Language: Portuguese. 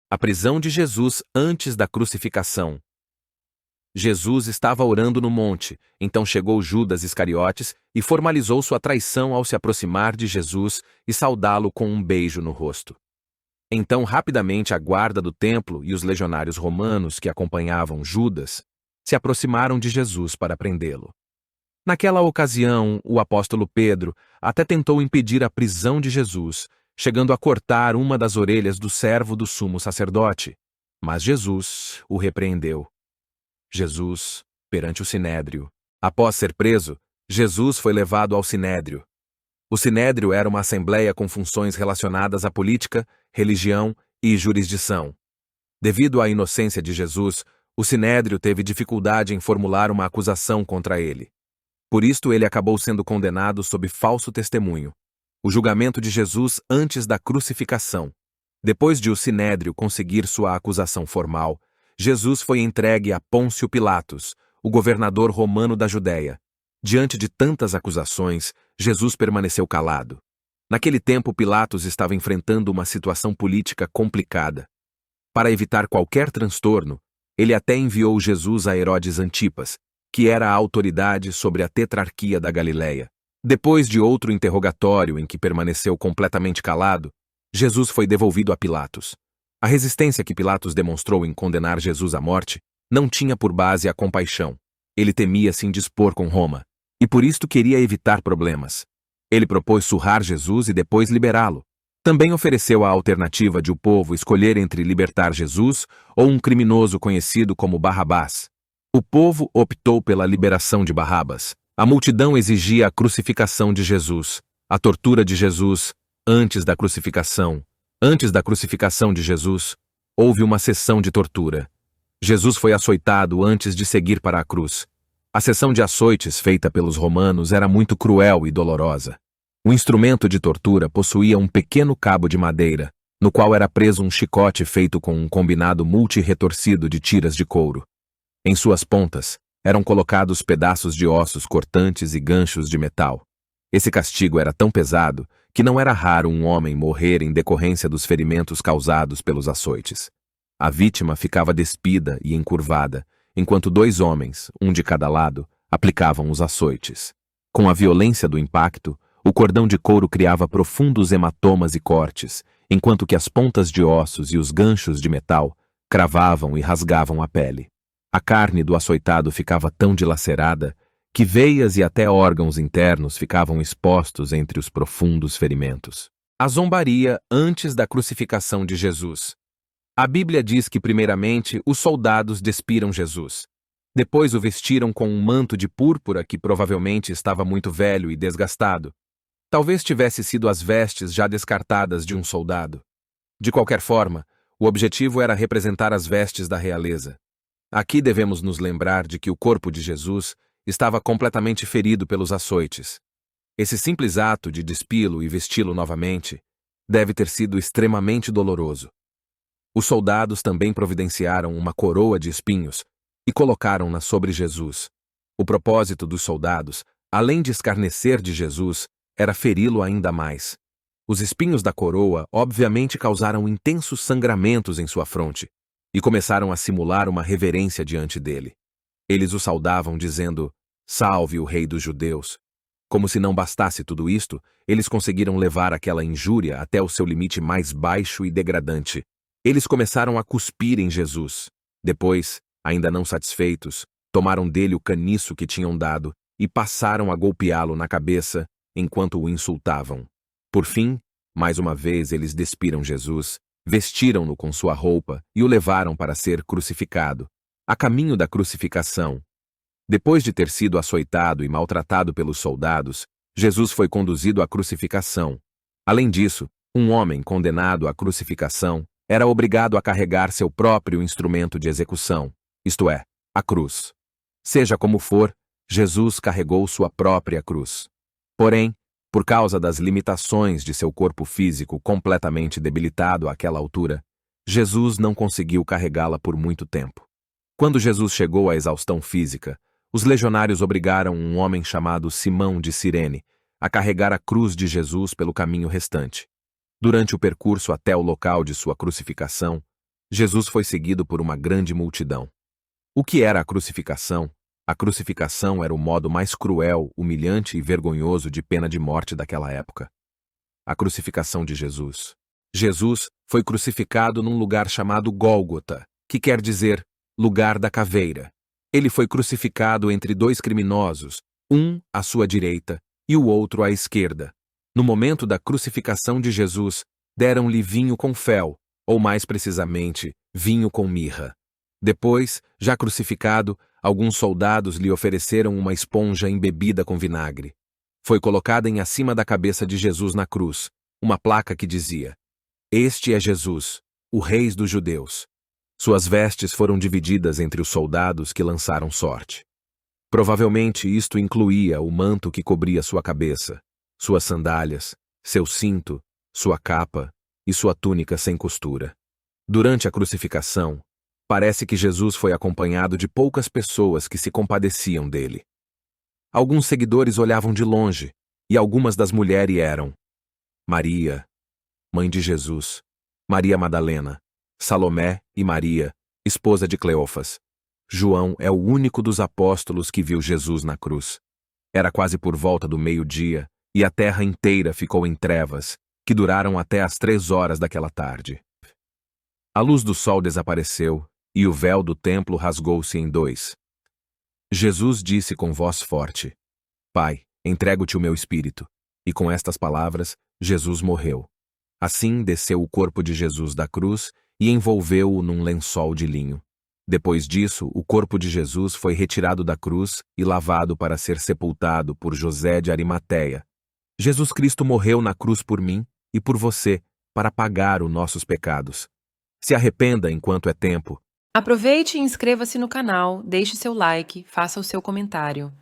A prisão de Jesus antes da crucificação. Jesus estava orando no monte, então chegou Judas Iscariotes e formalizou sua traição ao se aproximar de Jesus e saudá-lo com um beijo no rosto. Então, rapidamente, a guarda do templo e os legionários romanos que acompanhavam Judas se aproximaram de Jesus para prendê-lo. Naquela ocasião, o apóstolo Pedro até tentou impedir a prisão de Jesus, chegando a cortar uma das orelhas do servo do sumo sacerdote. Mas Jesus o repreendeu. Jesus, perante o Sinédrio. Após ser preso, Jesus foi levado ao Sinédrio. O Sinédrio era uma assembleia com funções relacionadas à política, religião e jurisdição. Devido à inocência de Jesus, o Sinédrio teve dificuldade em formular uma acusação contra ele. Por isto, ele acabou sendo condenado sob falso testemunho. O julgamento de Jesus antes da crucificação. Depois de o Sinédrio conseguir sua acusação formal, Jesus foi entregue a Pôncio Pilatos, o governador romano da Judéia. Diante de tantas acusações, Jesus permaneceu calado. Naquele tempo, Pilatos estava enfrentando uma situação política complicada. Para evitar qualquer transtorno, ele até enviou Jesus a Herodes Antipas, que era a autoridade sobre a tetrarquia da Galileia. Depois de outro interrogatório em que permaneceu completamente calado, Jesus foi devolvido a Pilatos. A resistência que Pilatos demonstrou em condenar Jesus à morte não tinha por base a compaixão. Ele temia se indispor com Roma, e por isto queria evitar problemas. Ele propôs surrar Jesus e depois liberá-lo. Também ofereceu a alternativa de o povo escolher entre libertar Jesus ou um criminoso conhecido como Barrabás. O povo optou pela liberação de Barrabás. A multidão exigia a crucificação de Jesus, a tortura de Jesus antes da crucificação. Antes da crucificação de Jesus, houve uma sessão de tortura. Jesus foi açoitado antes de seguir para a cruz. A sessão de açoites feita pelos romanos era muito cruel e dolorosa. O instrumento de tortura possuía um pequeno cabo de madeira, no qual era preso um chicote feito com um combinado multi-retorcido de tiras de couro. Em suas pontas, eram colocados pedaços de ossos cortantes e ganchos de metal. Esse castigo era tão pesado que não era raro um homem morrer em decorrência dos ferimentos causados pelos açoites. A vítima ficava despida e encurvada, enquanto dois homens, um de cada lado, aplicavam os açoites. Com a violência do impacto, o cordão de couro criava profundos hematomas e cortes, enquanto que as pontas de ossos e os ganchos de metal cravavam e rasgavam a pele. A carne do açoitado ficava tão dilacerada que veias e até órgãos internos ficavam expostos entre os profundos ferimentos. A zombaria antes da crucificação de Jesus. A Bíblia diz que, primeiramente, os soldados despiram Jesus. Depois o vestiram com um manto de púrpura que provavelmente estava muito velho e desgastado. Talvez tivesse sido as vestes já descartadas de um soldado. De qualquer forma, o objetivo era representar as vestes da realeza. Aqui devemos nos lembrar de que o corpo de Jesus estava completamente ferido pelos açoites. Esse simples ato de despí-lo e vesti-lo novamente deve ter sido extremamente doloroso. Os soldados também providenciaram uma coroa de espinhos e colocaram-na sobre Jesus. O propósito dos soldados, além de escarnecer de Jesus, era feri-lo ainda mais. Os espinhos da coroa obviamente causaram intensos sangramentos em sua fronte e começaram a simular uma reverência diante dele. Eles o saudavam dizendo: "Salve o Rei dos Judeus." Como se não bastasse tudo isto, eles conseguiram levar aquela injúria até o seu limite mais baixo e degradante. Eles começaram a cuspir em Jesus. Depois, ainda não satisfeitos, tomaram dele o caniço que tinham dado e passaram a golpeá-lo na cabeça enquanto o insultavam. Por fim, mais uma vez eles despiram Jesus, vestiram-no com sua roupa e o levaram para ser crucificado. A caminho da crucificação. Depois de ter sido açoitado e maltratado pelos soldados, Jesus foi conduzido à crucificação. Além disso, um homem condenado à crucificação era obrigado a carregar seu próprio instrumento de execução, isto é, a cruz. Seja como for, Jesus carregou sua própria cruz. Porém, por causa das limitações de seu corpo físico completamente debilitado àquela altura, Jesus não conseguiu carregá-la por muito tempo. Quando Jesus chegou à exaustão física, os legionários obrigaram um homem chamado Simão de Cirene a carregar a cruz de Jesus pelo caminho restante. Durante o percurso até o local de sua crucificação, Jesus foi seguido por uma grande multidão. O que era a crucificação? A crucificação era o modo mais cruel, humilhante e vergonhoso de pena de morte daquela época. A crucificação de Jesus. Jesus foi crucificado num lugar chamado Gólgota, que quer dizer lugar da caveira. Ele foi crucificado entre dois criminosos, um à sua direita e o outro à esquerda. No momento da crucificação de Jesus, deram-lhe vinho com fel, ou mais precisamente, vinho com mirra. Depois, já crucificado, alguns soldados lhe ofereceram uma esponja embebida com vinagre. Foi colocada em acima da cabeça de Jesus na cruz, uma placa que dizia: "Este é Jesus, o Rei dos Judeus." Suas vestes foram divididas entre os soldados que lançaram sorte. Provavelmente isto incluía o manto que cobria sua cabeça, suas sandálias, seu cinto, sua capa e sua túnica sem costura. Durante a crucificação, parece que Jesus foi acompanhado de poucas pessoas que se compadeciam dele. Alguns seguidores olhavam de longe, e algumas das mulheres eram Maria, mãe de Jesus, Maria Madalena, Salomé e Maria, esposa de Cleofas. João é o único dos apóstolos que viu Jesus na cruz. Era quase por volta do meio-dia, e a terra inteira ficou em trevas, que duraram até as 3 horas daquela tarde. A luz do sol desapareceu, e o véu do templo rasgou-se em dois. Jesus disse com voz forte: "Pai, entrego-te o meu espírito." E com estas palavras, Jesus morreu. Assim desceu o corpo de Jesus da cruz e envolveu-o num lençol de linho. Depois disso, o corpo de Jesus foi retirado da cruz e lavado para ser sepultado por José de Arimateia. Jesus Cristo morreu na cruz por mim e por você, para pagar os nossos pecados. Se arrependa enquanto é tempo. Aproveite e inscreva-se no canal, deixe seu like, faça o seu comentário.